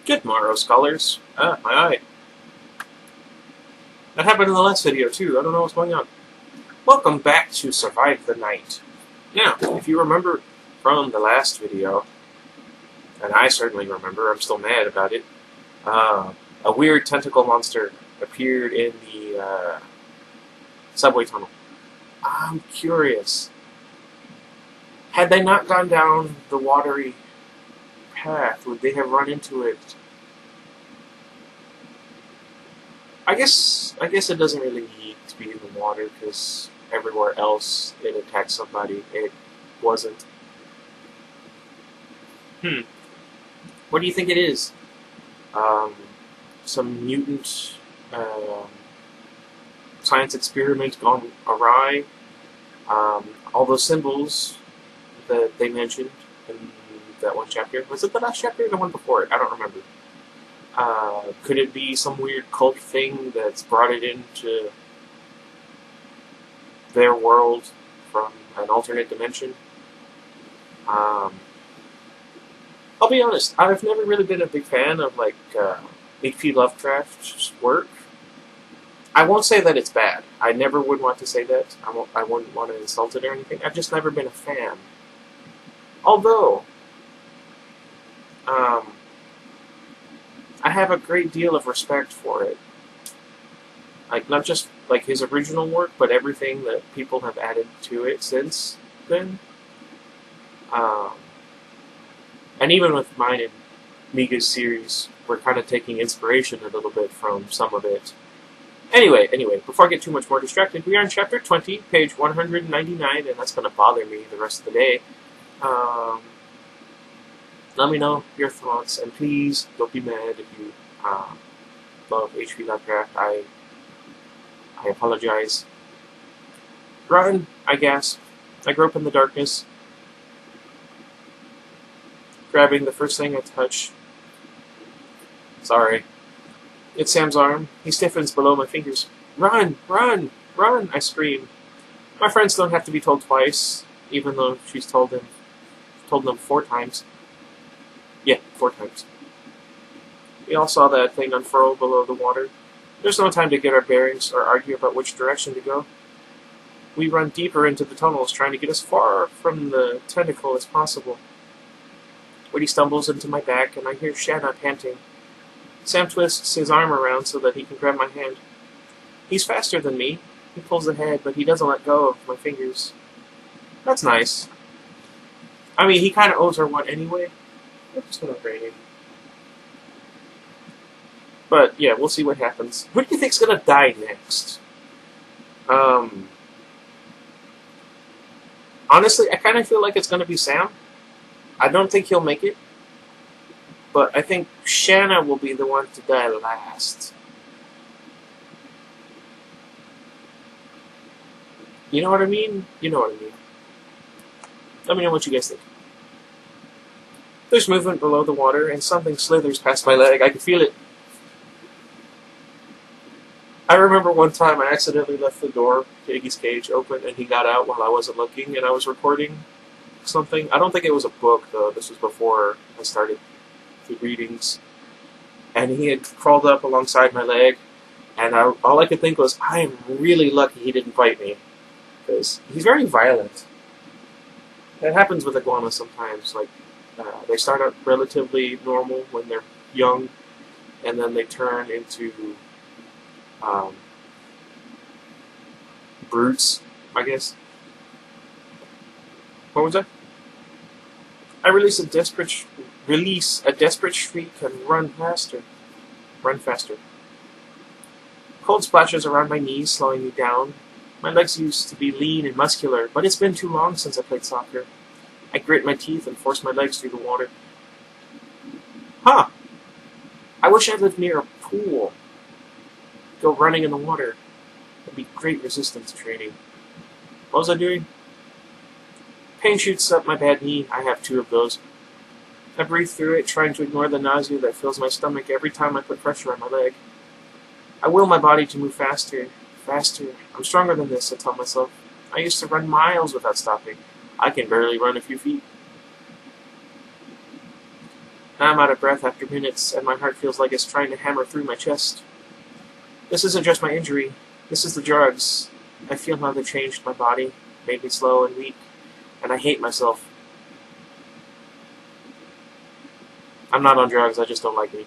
Good morrow, scholars. Ah, my eye. That happened in the last video, too. I don't know what's going on. Welcome back to Survive the Night. Now, if you remember from the last video, and I certainly remember, I'm still mad about it, a weird tentacle monster appeared in the subway tunnel. I'm curious. Had they not gone down the watery path, would they have run into it? I guess it doesn't really need to be in the water because everywhere else it attacked somebody. It wasn't. What do you think it is? Some mutant science experiment gone awry? All those symbols that they mentioned in that one chapter. Was it the last chapter or the one before it? I don't remember. Could it be some weird cult thing that's brought it into their world from an alternate dimension? I'll be honest, I've never really been a big fan of H.P. Lovecraft's work. I won't say that it's bad. I never would want to say that. I wouldn't want to insult it or anything. I've just never been a fan. Although, I have a great deal of respect for it. Not just his original work, but everything that people have added to it since then. And even with mine and Miga's series, we're kind of taking inspiration a little bit from some of it. Anyway, before I get too much more distracted, we are in chapter 20, page 199, and that's going to bother me the rest of the day. Let me know your thoughts, and please don't be mad if you love H.P. Lovecraft. I apologize. Run, I guess. I grew up in the darkness, grabbing the first thing I touch. Sorry. It's Sam's arm. He stiffens below my fingers. Run! Run! Run! I scream. My friends don't have to be told twice, even though she's told them 4 times. Yeah, 4 times. We all saw that thing unfurl below the water. There's no time to get our bearings or argue about which direction to go. We run deeper into the tunnels, trying to get as far from the tentacle as possible. Woody stumbles into my back, and I hear Shanna panting. Sam twists his arm around so that he can grab my hand. He's faster than me. He pulls ahead, but he doesn't let go of my fingers. That's nice. I mean, he kind of owes her one anyway. I'm just gonna brain him. But yeah, we'll see what happens. Who do you think's gonna die next? Honestly, I kind of feel like it's gonna be Sam. I don't think he'll make it. But I think Shanna will be the one to die last. You know what I mean? You know what I mean. Let me know what you guys think. There's movement below the water, and something slithers past my leg. I can feel it. I remember one time I accidentally left the door to Iggy's cage open, and he got out while I wasn't looking, and I was recording something. I don't think it was a book, though. This was before I started the readings. And he had crawled up alongside my leg, and all I could think was, I am really lucky he didn't bite me, because he's very violent. That happens with iguanas sometimes. They start out relatively normal when they're young, and then they turn into brutes, I guess. What was that? I release a desperate shriek and run faster. Cold splashes around my knees, slowing me down. My legs used to be lean and muscular, but it's been too long since I played soccer. I grit my teeth and force my legs through the water. Huh! I wish I lived near a pool. Go running in the water. That'd be great resistance training. What was I doing? Pain shoots up my bad knee. I have 2 of those. I breathe through it, trying to ignore the nausea that fills my stomach every time I put pressure on my leg. I will my body to move faster. I'm stronger than this, I tell myself. I used to run miles without stopping. I can barely run a few feet. Now I'm out of breath after minutes, and my heart feels like it's trying to hammer through my chest. This isn't just my injury. This is the drugs. I feel how they changed my body, made me slow and weak, and I hate myself. I'm not on drugs, I just don't like me.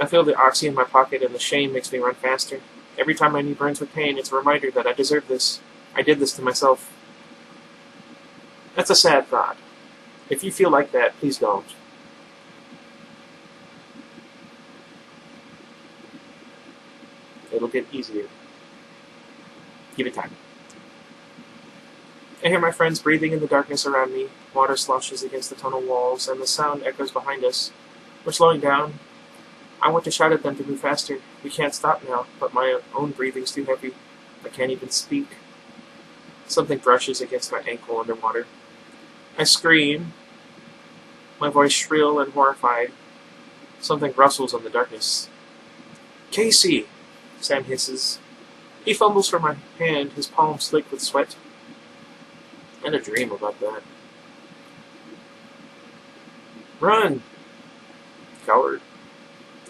I feel the oxy in my pocket, and the shame makes me run faster. Every time my knee burns with pain, it's a reminder that I deserve this. I did this to myself. That's a sad thought. If you feel like that, please don't. It'll get easier. Give it time. I hear my friends breathing in the darkness around me. Water sloshes against the tunnel walls, and the sound echoes behind us. We're slowing down. I want to shout at them to move faster. We can't stop now, but my own breathing's too heavy. I can't even speak. Something brushes against my ankle underwater. I scream, my voice shrill and horrified. Something rustles in the darkness. Casey! Sam hisses. He fumbles for my hand, his palm slick with sweat. I had a dream about that. Run! Coward.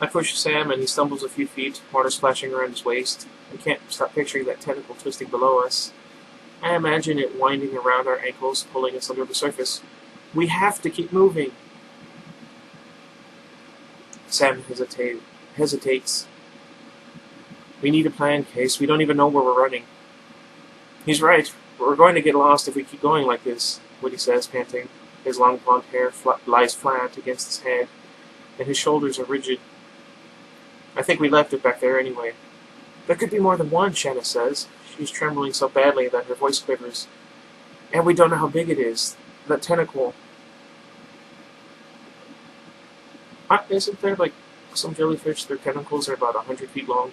I push Sam and he stumbles a few feet, water splashing around his waist. I can't stop picturing that tentacle twisting below us. I imagine it winding around our ankles, pulling us under the surface. We have to keep moving. Sam hesitates. We need a plan, Case. We don't even know where we're running. He's right. We're going to get lost if we keep going like this, Woody says, panting. His long blonde hair lies flat against his head, and his shoulders are rigid. I think we left it back there anyway. There could be more than one, Shanna says. She's trembling so badly that her voice quivers. And we don't know how big it is. That tentacle. Isn't there, like, some jellyfish, their tentacles are about 100 feet long?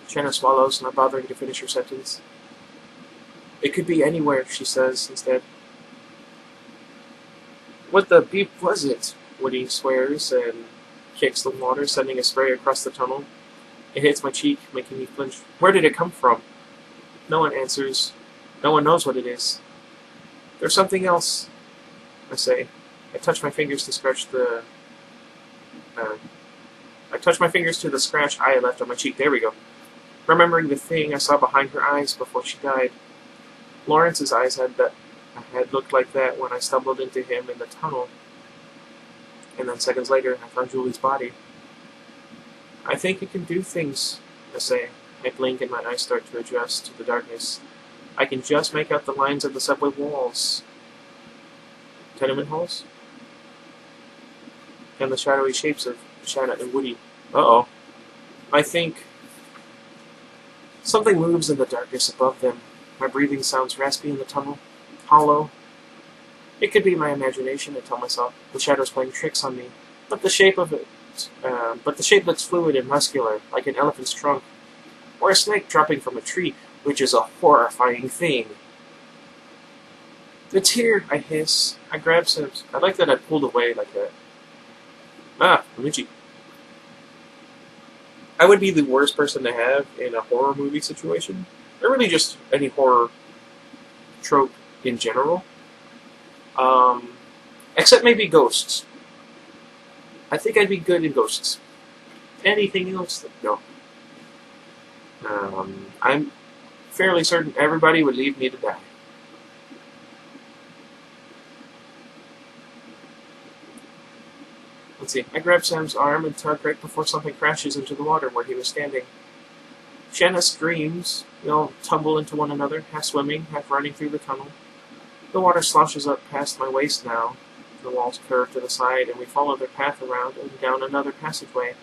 Shanna swallows, not bothering to finish her sentence. It could be anywhere, she says instead. What the beep was it? Woody swears and kicks the water, sending a spray across the tunnel. It hits my cheek, making me flinch. Where did it come from? No one answers. No one knows what it is. There's something else, I say. I touch my fingers to scratch the... I touch my fingers to the scratch I left on my cheek. There we go. Remembering the thing I saw behind her eyes before she died. Lawrence's eyes had looked like that when I stumbled into him in the tunnel. And then seconds later, I found Julie's body. I think it can do things, I say. I blink and my eyes start to adjust to the darkness. I can just make out the lines of the subway walls. Tenement halls? And the shadowy shapes of Shanna and Woody. Uh-oh. I think something moves in the darkness above them. My breathing sounds raspy in the tunnel, hollow. It could be my imagination, I tell myself. The shadow's playing tricks on me. But the shape looks fluid and muscular, like an elephant's trunk. Or a snake dropping from a tree, which is a horrifying thing. It's here, I hiss. I grab some. I like that I pulled away like that. Ah, Luigi. I would be the worst person to have in a horror movie situation. Or really just any horror trope in general. Except maybe ghosts. I think I'd be good in ghosts. Anything else? No. I'm fairly certain everybody would leave me to die. Let's see. I grab Sam's arm and tug right before something crashes into the water where he was standing. Shanna screams. We all tumble into one another, half swimming, half running through the tunnel. The water sloshes up past my waist now. The walls curve to the side, and we follow their path around and down another passageway.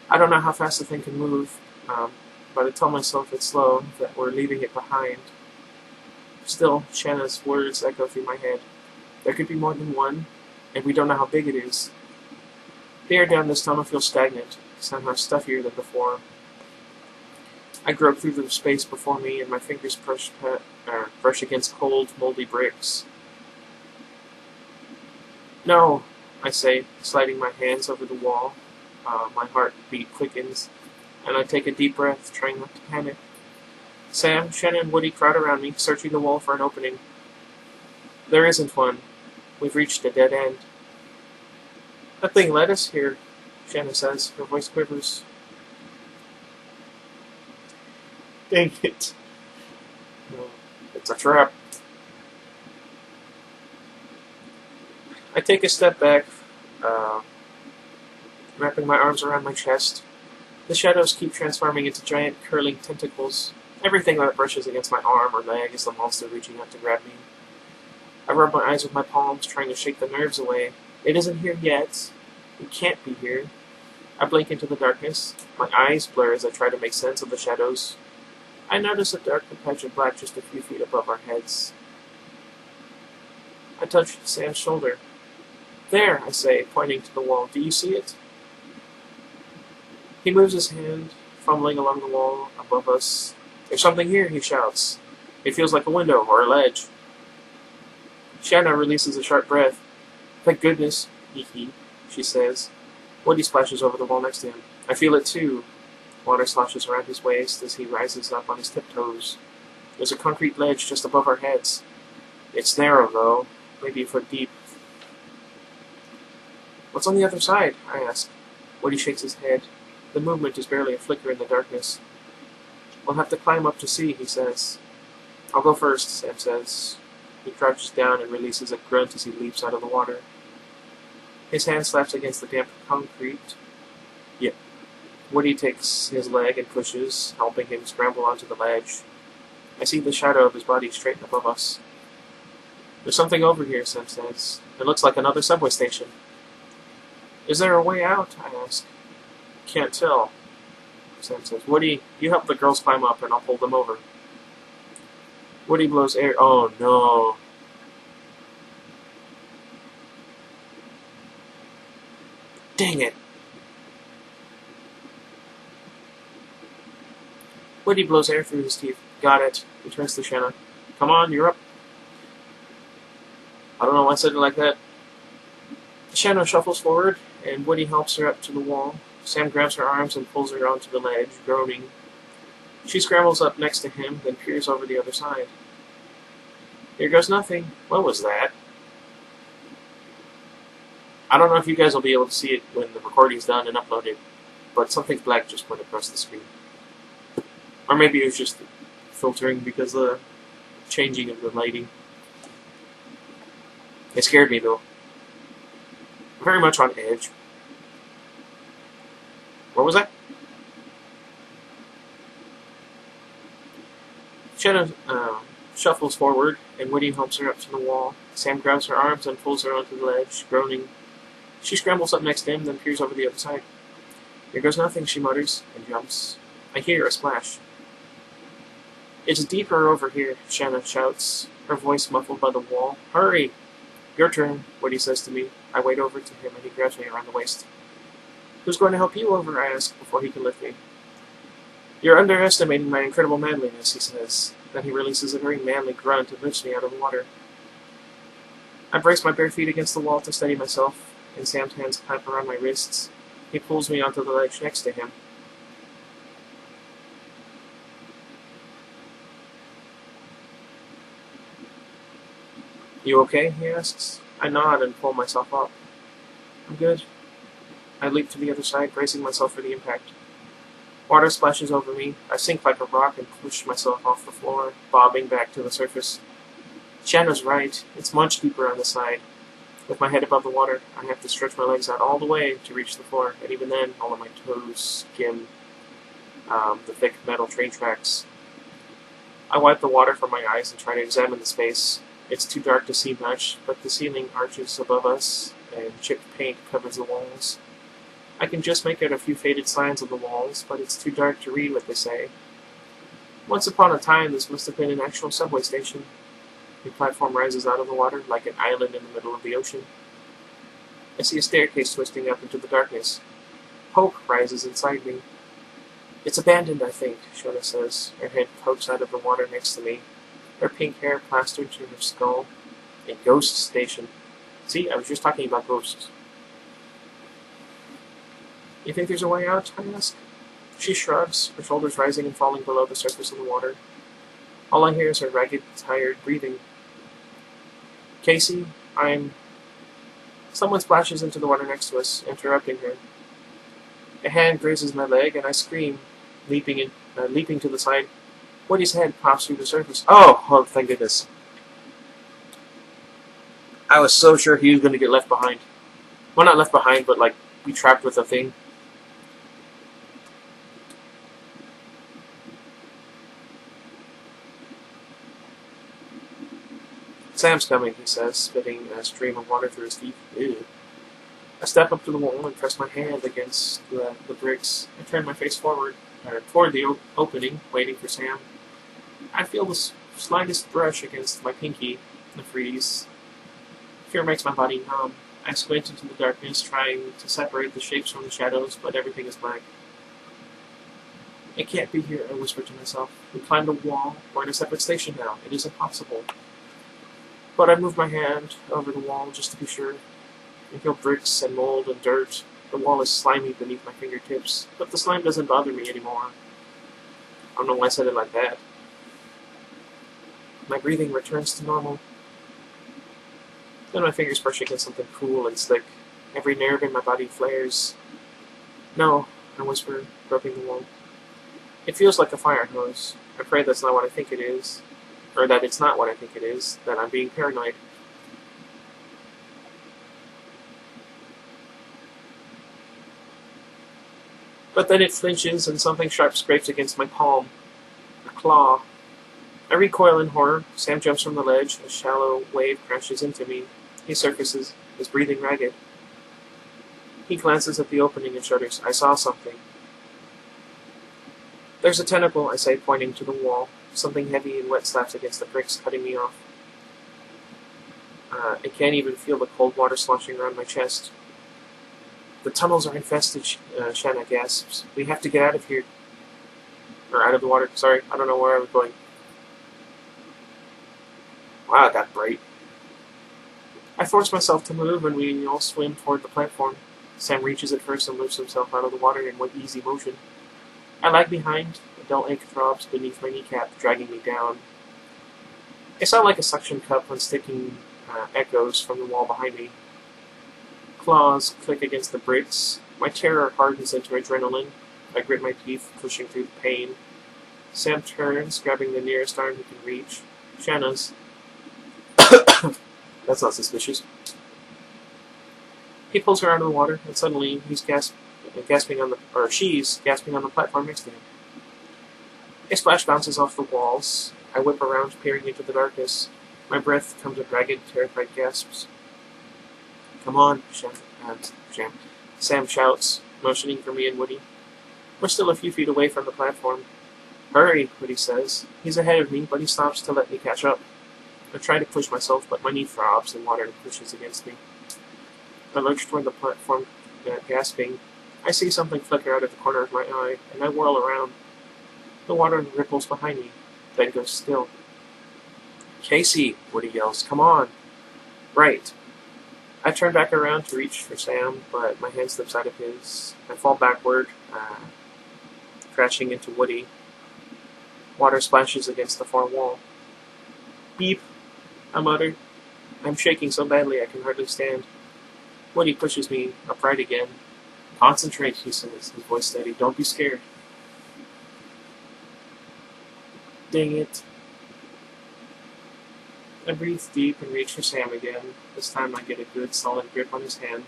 I don't know how fast the thing can move, but I tell myself it's slow, that we're leaving it behind. Still, Shanna's words echo through my head. There could be more than one, and we don't know how big it is. The air down this tunnel feels stagnant, somehow stuffier than before. I grope through the space before me, and my fingers brush against cold, moldy bricks. No, I say, sliding my hands over the wall. My heartbeat quickens, and I take a deep breath, trying not to panic. Sam, Shannon, and Woody crowd around me, searching the wall for an opening. There isn't one. We've reached a dead end. That thing led us here, Shannon says. Her voice quivers. Dang it. It's a trap. I take a step back, wrapping my arms around my chest. The shadows keep transforming into giant curling tentacles. Everything that brushes against my arm or leg is the monster reaching out to grab me. I rub my eyes with my palms, trying to shake the nerves away. It isn't here yet. It can't be here. I blink into the darkness. My eyes blur as I try to make sense of the shadows. I notice a dark patch of black just a few feet above our heads. I touch Sam's shoulder. There, I say, pointing to the wall. Do you see it? He moves his hand, fumbling along the wall above us. There's something here, he shouts. It feels like a window or a ledge. Shanna releases a sharp breath. Thank goodness, hee, she says. Woody splashes over the wall next to him. I feel it too. Water sloshes around his waist as he rises up on his tiptoes. There's a concrete ledge just above our heads. It's narrow, though, maybe a foot deep. What's on the other side? I ask. Woody shakes his head. The movement is barely a flicker in the darkness. We'll have to climb up to see, he says. I'll go first, Sam says. He crouches down and releases a grunt as he leaps out of the water. His hand slaps against the damp concrete. Yep. Woody takes his leg and pushes, helping him scramble onto the ledge. I see the shadow of his body straight above us. There's something over here, Sam says. It looks like another subway station. Is there a way out? I ask. Can't tell, Sam says. Woody, you help the girls climb up and I'll pull them over. Woody blows air. Oh no. Dang it. Woody blows air through his teeth. Got it. He turns to Shanna. Come on, you're up. I don't know why I said it like that. Shanna shuffles forward, and Woody helps her up to the wall. Sam grabs her arms and pulls her onto the ledge, groaning. She scrambles up next to him, then peers over the other side. Here goes nothing. What was that? I don't know if you guys will be able to see it when the recording's done and uploaded, but something black just went across the screen. Or maybe it was just filtering because of the changing of the lighting. It scared me, though. Very much on edge. What was that? Shanna shuffles forward, and Woody helps her up to the wall. Sam grabs her arms and pulls her onto the ledge, groaning. She scrambles up next to him, then peers over the other side. Here goes nothing, she mutters, and jumps. I hear a splash. It's deeper over here, Shanna shouts, her voice muffled by the wall. Hurry! Your turn, Woody says to me. I wade over to him, and he grabs me around the waist. Who's going to help you over, I ask, before he can lift me. You're underestimating my incredible manliness, he says. Then he releases a very manly grunt and lifts me out of the water. I brace my bare feet against the wall to steady myself, and Sam's hands clamp around my wrists. He pulls me onto the ledge next to him. You okay? He asks. I nod and pull myself up. I'm good. I leap to the other side, bracing myself for the impact. Water splashes over me. I sink like a rock and push myself off the floor, bobbing back to the surface. Shanna's right. It's much deeper on the side. With my head above the water, I have to stretch my legs out all the way to reach the floor, and even then, all of my toes skim the thick metal train tracks. I wipe the water from my eyes and try to examine the space. It's too dark to see much, but the ceiling arches above us, and chipped paint covers the walls. I can just make out a few faded signs on the walls, but it's too dark to read what they say. Once upon a time, this must have been an actual subway station. The platform rises out of the water like an island in the middle of the ocean. I see a staircase twisting up into the darkness. Hope rises inside me. It's abandoned, I think, Shona says, her head pokes out of the water next to me, her pink hair plastered to her skull. A ghost station. See, I was just talking about ghosts. You think there's a way out? I ask. She shrugs, her shoulders rising and falling below the surface of the water. All I hear is her ragged, tired breathing. Casey, I'm... Someone splashes into the water next to us, interrupting her. A hand grazes my leg, and I scream, leaping to the side. Woody's head pops through the surface. Oh, thank goodness. I was so sure he was going to get left behind. Well, not left behind, but like be trapped with a thing. Sam's coming, he says, spitting a stream of water through his teeth. Ew. I step up to the wall and press my hand against the bricks. I turn my face forward, toward the opening, waiting for Sam. I feel the slightest brush against my pinky, the freeze. Fear makes my body numb. I squint into the darkness, trying to separate the shapes from the shadows, but everything is black. It can't be here, I whisper to myself. We climbed a wall. We're in a separate station now. It is impossible. But I move my hand over the wall just to be sure. I feel bricks and mold and dirt. The wall is slimy beneath my fingertips, but the slime doesn't bother me anymore. I don't know why I said it like that. My breathing returns to normal. Then my fingers brush against something cool and slick. Every nerve in my body flares. No, I whisper, groping the wall. It feels like a fire hose. I pray that's not what I think it is. Or that it's not what I think it is, that I'm being paranoid. But then it flinches and something sharp scrapes against my palm. A claw. I recoil in horror. Sam jumps from the ledge. A shallow wave crashes into me. He surfaces, his breathing ragged. He glances at the opening and shudders. I saw something. There's a tentacle, I say, pointing to the wall. Something heavy and wet slaps against the bricks, cutting me off. I can't even feel the cold water sloshing around my chest. The tunnels are infested, Shanna gasps. We have to get out of here. Or out of the water. Sorry, I don't know where I was going. Wow, it got bright. I force myself to move, and we all swim toward the platform. Sam reaches it first and lifts himself out of the water in one easy motion. I lag behind. A dull ache throbs beneath my kneecap, dragging me down. I sound like a suction cup when sticking echoes from the wall behind me. Claws click against the bricks. My terror hardens into adrenaline. I grit my teeth, pushing through the pain. Sam turns, grabbing the nearest arm he can reach. Shanna's. That's not suspicious. He pulls her out of the water, and suddenly he's gasping on she's gasping on the platform next to him. A splash bounces off the walls. I whip around, peering into the darkness. My breath comes in ragged, terrified gasps. Come on, Sam shouts, motioning for me and Woody. We're still a few feet away from the platform. Hurry, Woody says. He's ahead of me, but he stops to let me catch up. I try to push myself, but my knee throbs and water pushes against me. I lurch toward the platform, gasping. I see something flicker out of the corner of my eye, and I whirl around. The water ripples behind me, then goes still. Casey, Woody yells, come on. Right. I turn back around to reach for Sam, but my hand slips out of his. I fall backward, crashing into Woody. Water splashes against the far wall. Beep, I mutter. I'm shaking so badly I can hardly stand. Woody pushes me upright again. Concentrate, he says, his voice steady. Don't be scared. Dang it. I breathe deep and reach for Sam again. This time I get a good, solid grip on his hand.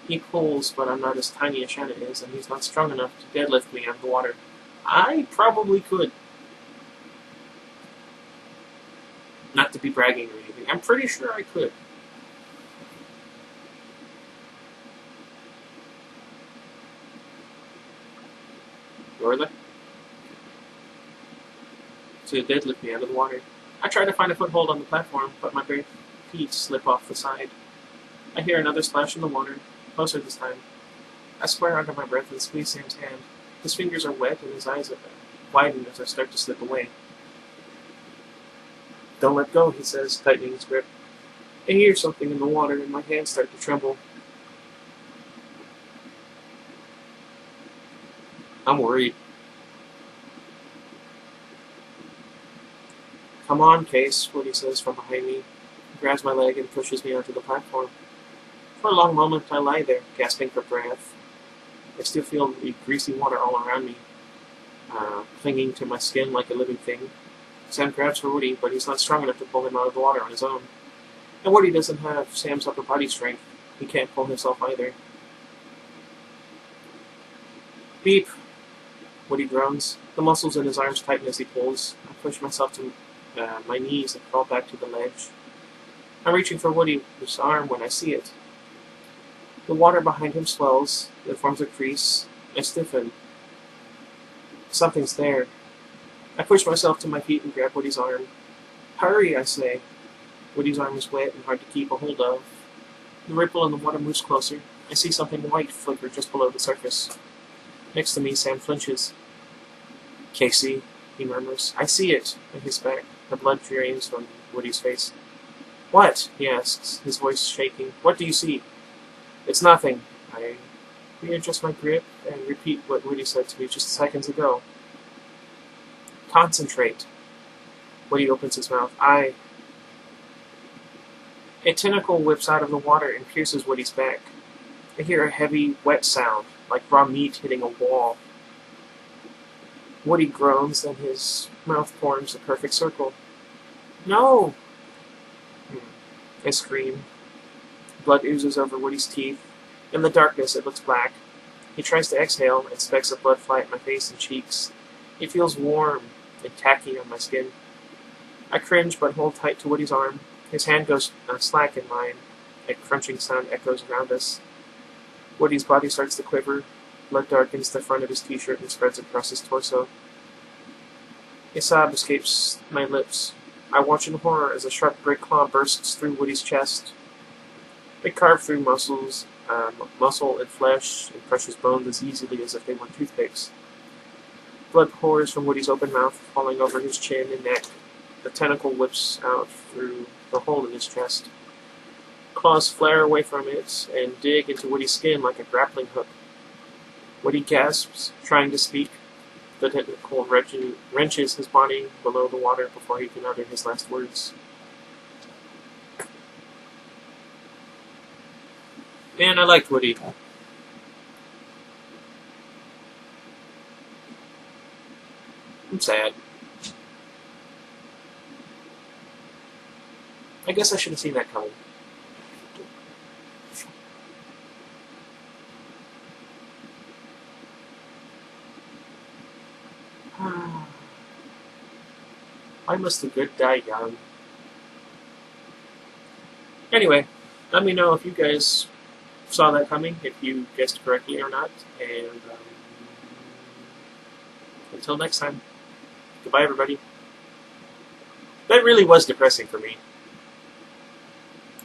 He pulls, but I'm not as tiny as Shanna is, and he's not strong enough to deadlift me out of the water. I probably could. Not to be bragging or anything. I'm pretty sure I could. Were they? To deadlift me out of the water. I try to find a foothold on the platform, but my bare feet slip off the side. I hear another splash in the water, closer this time. I swear under my breath and squeeze Sam's hand. His fingers are wet and his eyes widen as I start to slip away. Don't let go, he says, tightening his grip. I hear something in the water and my hands start to tremble. I'm worried. Come on, Case, Woody says from behind me. He grabs my leg and pushes me onto the platform. For a long moment, I lie there, gasping for breath. I still feel the greasy water all around me, clinging to my skin like a living thing. Sam grabs for Woody, but he's not strong enough to pull him out of the water on his own. And Woody doesn't have Sam's upper body strength. He can't pull himself either. Beep! Woody groans. The muscles in his arms tighten as he pulls. I push myself to my knees and crawl back to the ledge. I'm reaching for Woody's arm when I see it. The water behind him swells. It forms a crease. I stiffen. Something's there. I push myself to my feet and grab Woody's arm. Hurry, I say. Woody's arm is wet and hard to keep a hold of. The ripple in the water moves closer. I see something white flicker just below the surface. Next to me, Sam flinches. Casey, he murmurs. I see it. I hiss back. The blood drains from Woody's face. What? He asks, his voice shaking. What do you see? It's nothing. I readjust my grip and repeat what Woody said to me just seconds ago. Concentrate. Woody opens his mouth. A tentacle whips out of the water and pierces Woody's back. I hear a heavy, wet sound, like raw meat hitting a wall. Woody groans, and his mouth forms a perfect circle. No! I scream. Blood oozes over Woody's teeth. In the darkness, it looks black. He tries to exhale, and specks of blood fly at my face and cheeks. It feels warm and tacky on my skin. I cringe, but hold tight to Woody's arm. His hand goes slack in mine. A crunching sound echoes around us. Woody's body starts to quiver. Blood darkens the front of his t-shirt and spreads across his torso. A sob escapes my lips. I watch in horror as a sharp great claw bursts through Woody's chest. It carves through muscle and flesh, and crushes bones as easily as if they were toothpicks. Blood pours from Woody's open mouth, falling over his chin and neck. The tentacle whips out through the hole in his chest. Claws flare away from it and dig into Woody's skin like a grappling hook. Woody gasps, trying to speak. The tentacle wrenches his body below the water before he can utter his last words. Man, I liked Woody. I'm sad. I guess I should have seen that coming. Why must the good die young? Anyway, let me know if you guys saw that coming, if you guessed correctly or not, and until next time, goodbye everybody. That really was depressing for me.